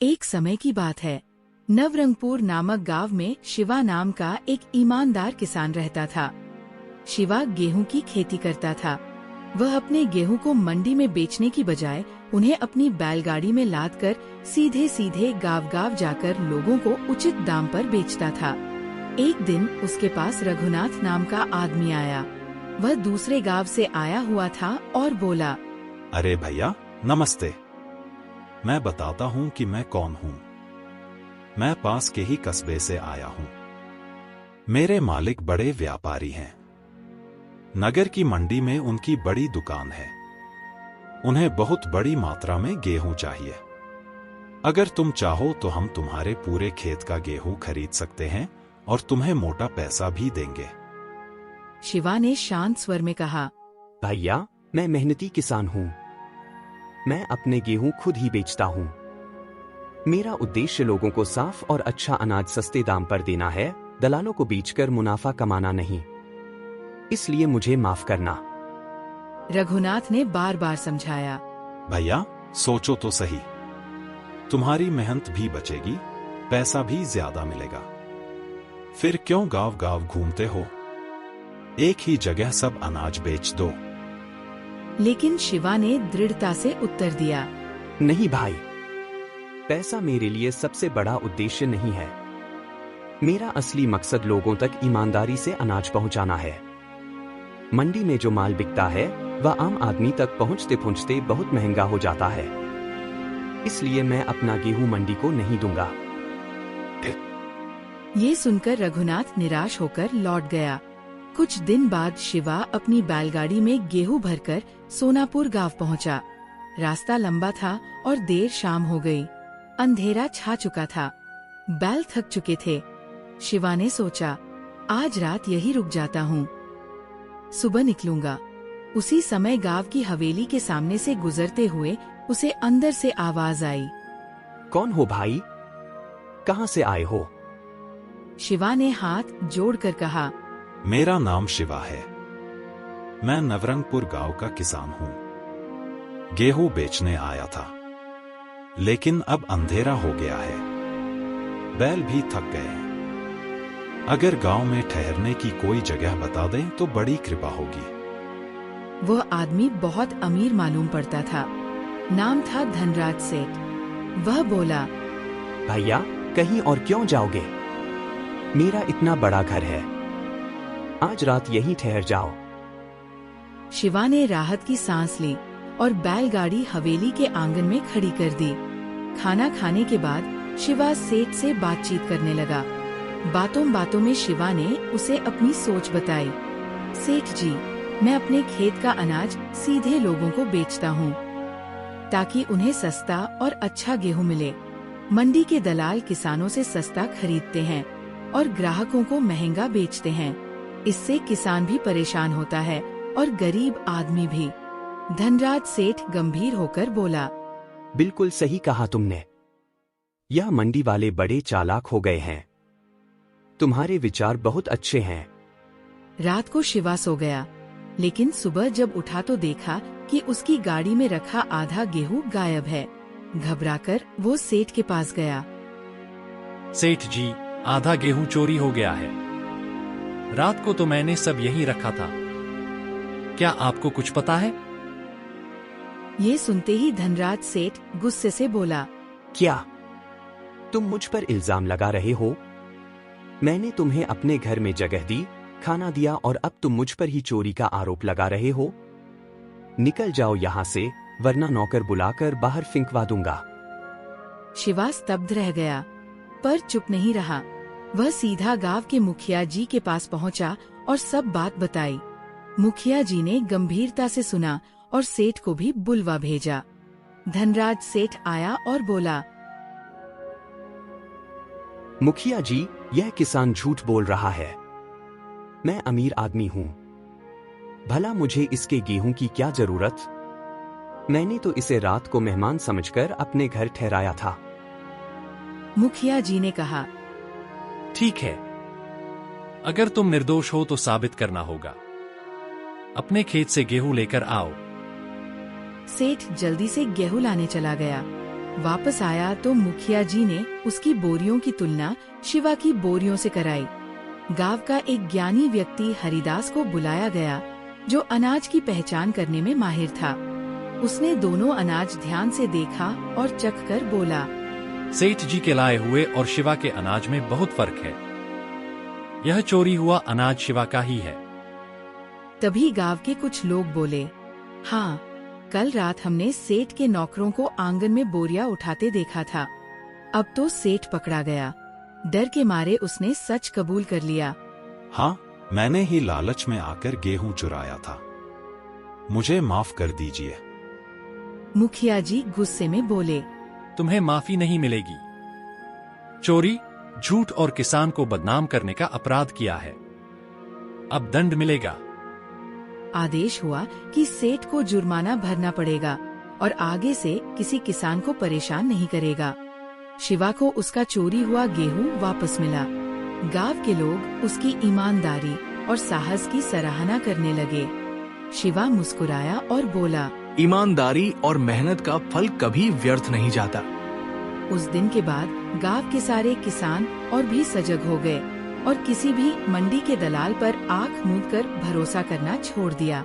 एक समय की बात है। नवरंगपुर नामक गांव में शिवा नाम का एक ईमानदार किसान रहता था। शिवा गेहूं की खेती करता था। वह अपने गेहूं को मंडी में बेचने की बजाय उन्हें अपनी बैलगाड़ी में लादकर सीधे सीधे गांव-गांव जाकर लोगों को उचित दाम पर बेचता था। एक दिन उसके पास रघुनाथ नाम का आदमी आया। वह दूसरे गांव से आया हुआ था और बोला, अरे भैया नमस्ते। मैं बताता हूँ कि मैं कौन हूँ। मैं पास के ही कस्बे से आया हूँ। मेरे मालिक बड़े व्यापारी हैं। नगर की मंडी में उनकी बड़ी दुकान है। उन्हें बहुत बड़ी मात्रा में गेहूं चाहिए। अगर तुम चाहो तो हम तुम्हारे पूरे खेत का गेहूं खरीद सकते हैं और तुम्हें मोटा पैसा भी देंगे। शिवा ने शांत स्वर में कहा, भैया मैं मेहनती किसान हूँ। मैं अपने गेहूं खुद ही बेचता हूँ। मेरा उद्देश्य लोगों को साफ और अच्छा अनाज सस्ते दाम पर देना है, दलालों को बेचकर मुनाफा कमाना नहीं। इसलिए मुझे माफ करना। रघुनाथ ने बार बार समझाया। भैया सोचो तो सही। तुम्हारी मेहनत भी बचेगी, पैसा भी ज्यादा मिलेगा। फिर क्यों गांव-गांव घूमते हो? एक ही जगह सब अनाज बेच दो। लेकिन शिवा ने दृढ़ता से उत्तर दिया, नहीं भाई, पैसा मेरे लिए सबसे बड़ा उद्देश्य नहीं है। मेरा असली मकसद लोगों तक ईमानदारी से अनाज पहुंचाना है। मंडी में जो माल बिकता है वह आम आदमी तक पहुंचते पहुंचते बहुत महंगा हो जाता है। इसलिए मैं अपना गेहूं मंडी को नहीं दूंगा। ये सुनकर रघुनाथ निराश होकर लौट गया। कुछ दिन बाद शिवा अपनी बैलगाड़ी में गेहूं भरकर सोनापुर गांव पहुंचा। रास्ता लंबा था और देर शाम हो गई। अंधेरा छा चुका था। बैल थक चुके थे। शिवा ने सोचा, आज रात यही रुक जाता हूँ, सुबह निकलूंगा। उसी समय गांव की हवेली के सामने से गुजरते हुए उसे अंदर से आवाज आई, कौन हो भाई? कहाँ से आए हो? शिवा ने हाथ जोड़कर कहा, मेरा नाम शिवा है। मैं नवरंगपुर गांव का किसान हूँ। गेहूं बेचने आया था, लेकिन अब अंधेरा हो गया है। बैल भी थक गए हैं। अगर गांव में ठहरने की कोई जगह बता दें तो बड़ी कृपा होगी। वह आदमी बहुत अमीर मालूम पड़ता था। नाम था धनराज सेठ। वह बोला, भैया कहीं और क्यों जाओगे? मेरा इतना बड़ा घर है, आज रात यहीं ठहर जाओ। शिवा ने राहत की सांस ली और बैलगाड़ी हवेली के आंगन में खड़ी कर दी। खाना खाने के बाद शिवा सेठ से बातचीत करने लगा। बातों बातों में शिवा ने उसे अपनी सोच बताई। सेठ जी, मैं अपने खेत का अनाज सीधे लोगों को बेचता हूँ, ताकि उन्हें सस्ता और अच्छा गेहूं मिले। मंडी के दलाल किसानों से सस्ता खरीदते हैं और ग्राहकों को महंगा बेचते हैं। इससे किसान भी परेशान होता है और गरीब आदमी भी। धनराज सेठ गंभीर होकर बोला, बिल्कुल सही कहा तुमने। यह मंडी वाले बड़े चालाक हो गए हैं। तुम्हारे विचार बहुत अच्छे हैं। रात को शिवा सो गया, लेकिन सुबह जब उठा तो देखा कि उसकी गाड़ी में रखा आधा गेहूं गायब है। घबराकर वो सेठ के पास गया। सेठ जी, आधा गेहूं चोरी हो गया है। रात को तो मैंने सब यहीं रखा था। क्या आपको कुछ पता है? ये सुनते ही धनराज सेठ गुस्से से बोला, क्या तुम मुझ पर इल्जाम लगा रहे हो? मैंने तुम्हें अपने घर में जगह दी, खाना दिया और अब तुम मुझ पर ही चोरी का आरोप लगा रहे हो? निकल जाओ यहाँ से, वरना नौकर बुलाकर बाहर फेंकवा दूंगा। शिवा स्तब्ध रह गया, पर चुप नहीं रहा। वह सीधा गांव के मुखिया जी के पास पहुंचा और सब बात बताई। मुखिया जी ने गंभीरता से सुना और सेठ को भी बुलवा भेजा। धनराज सेठ आया और बोला, मुखिया जी, यह किसान झूठ बोल रहा है। मैं अमीर आदमी हूँ। भला मुझे इसके गेहूं की क्या जरूरत? मैंने तो इसे रात को मेहमान समझकर अपने घर ठहराया था। मुखिया जी ने कहा, ठीक है, अगर तुम निर्दोष हो तो साबित करना होगा। अपने खेत से गेहूं लेकर आओ। सेठ जल्दी से गेहूं लाने चला गया। वापस आया तो मुखिया जी ने उसकी बोरियों की तुलना शिवा की बोरियों से कराई। गांव का एक ज्ञानी व्यक्ति हरिदास को बुलाया गया, जो अनाज की पहचान करने में माहिर था। उसने दोनों अनाज ध्यान से देखा और चख कर बोला, सेठ जी के लाए हुए और शिवा के अनाज में बहुत फर्क है। यह चोरी हुआ अनाज शिवा का ही है। तभी गांव के कुछ लोग बोले, हाँ, कल रात हमने सेठ के नौकरों को आंगन में बोरियां उठाते देखा था। अब तो सेठ पकड़ा गया। डर के मारे उसने सच कबूल कर लिया। हाँ, मैंने ही लालच में आकर गेहूं चुराया था। मुझे माफ कर दीजिए। मुखिया जी गुस्से में बोले, तुम्हें माफी नहीं मिलेगी। चोरी, झूठ और किसान को बदनाम करने का अपराध किया है। अब दंड मिलेगा। आदेश हुआ कि सेठ को जुर्माना भरना पड़ेगा और आगे से किसी किसान को परेशान नहीं करेगा। शिवा को उसका चोरी हुआ गेहूं वापस मिला। गांव के लोग उसकी ईमानदारी और साहस की सराहना करने लगे। शिवा मुस्कुराया और बोला, ईमानदारी और मेहनत का फल कभी व्यर्थ नहीं जाता। उस दिन के बाद गांव के सारे किसान और भी सजग हो गए और किसी भी मंडी के दलाल पर आंख मूंद कर भरोसा करना छोड़ दिया।